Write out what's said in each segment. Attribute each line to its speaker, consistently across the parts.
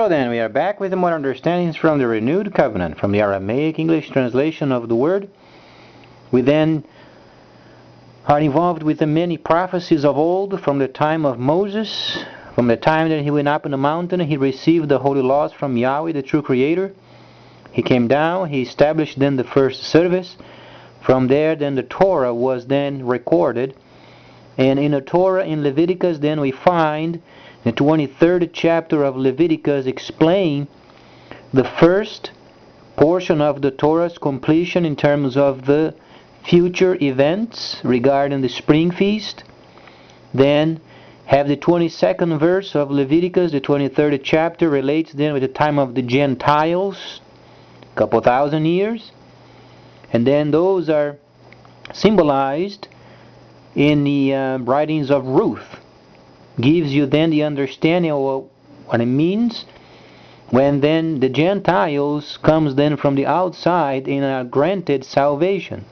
Speaker 1: So then, we are back with more understandings from the Renewed Covenant, from the Aramaic English translation of the word. We then are involved with the many prophecies of old, from the time of Moses, from the time that he went up in the mountain, he received the holy laws from Yahweh, the true Creator. He came down, he established then the first service. From there, then the Torah was then recorded. And in the Torah, in Leviticus, then we find the 23rd chapter of Leviticus explain the first portion of the Torah's completion in terms of the future events regarding the spring feast. Then have the 22nd verse of Leviticus, the 23rd chapter, relates then with the time of the Gentiles, a couple thousand years. And then those are symbolized in the writings of Ruth. Gives you then the understanding of what it means when then the Gentiles comes then from the outside and are granted salvation.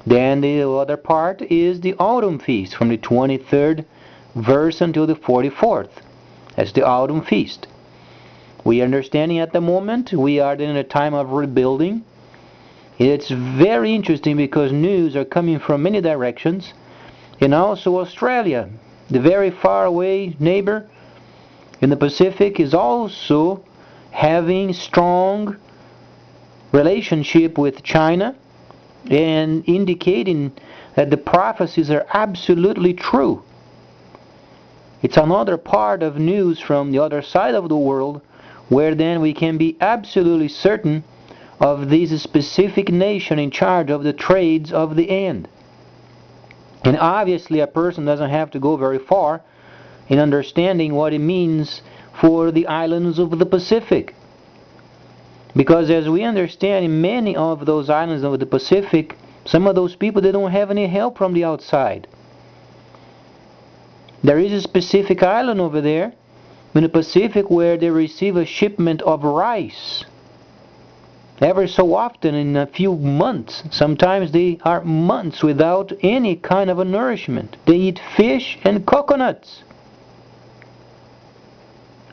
Speaker 1: Then the other part is the autumn feast from the 23rd verse until the 44th. That's the autumn feast. We are understanding at the moment we are in a time of rebuilding. It's very interesting because news are coming from many directions, and also Australia, the very far away neighbor in the Pacific, is also having strong relationship with China and indicating that the prophecies are absolutely true. It's another part of news from the other side of the world where then we can be absolutely certain of this specific nation in charge of the trades of the end. And obviously a person doesn't have to go very far in understanding what it means for the islands of the Pacific. Because as we understand, in many of those islands of the Pacific, some of those people, they don't have any help from the outside. There is a specific island over there in the Pacific where they receive a shipment of rice ever so often in a few months. Sometimes they are months without any kind of a nourishment. They eat fish and coconuts.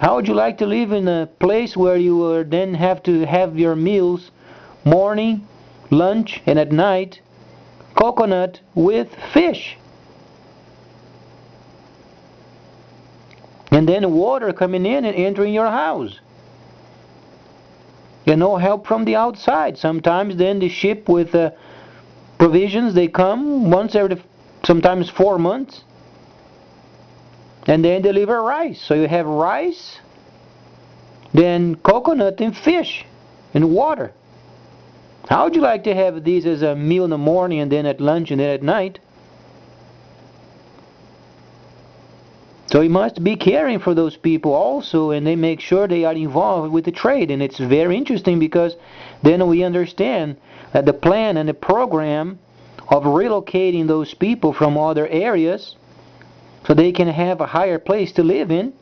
Speaker 1: How would you like to live in a place where you then have to have your meals morning, lunch, and at night coconut with fish? And then water coming in and entering your house. And no help from the outside. Sometimes then the ship with provisions, they come once every, sometimes 4 months. And then deliver rice. So you have rice, then coconut and fish and water. How would you like to have these as a meal in the morning and then at lunch and then at night? So you must be caring for those people also, and they make sure they are involved with the trade. And it's very interesting because then we understand that the plan and the program of relocating those people from other areas so they can have a higher place to live in,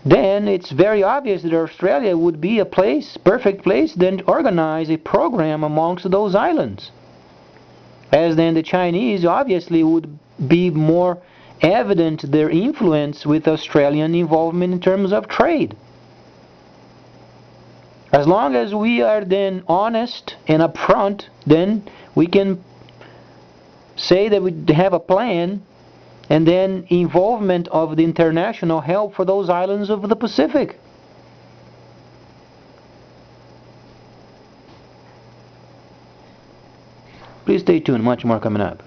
Speaker 1: then it's very obvious that Australia would be a place, perfect place, then to organize a program amongst those islands. As then the Chinese obviously would be more evident their influence with Australian involvement in terms of trade. As long as we are then honest and upfront, then we can say that we have a plan and then involvement of the international help for those islands of the Pacific. Please stay tuned, much more coming up.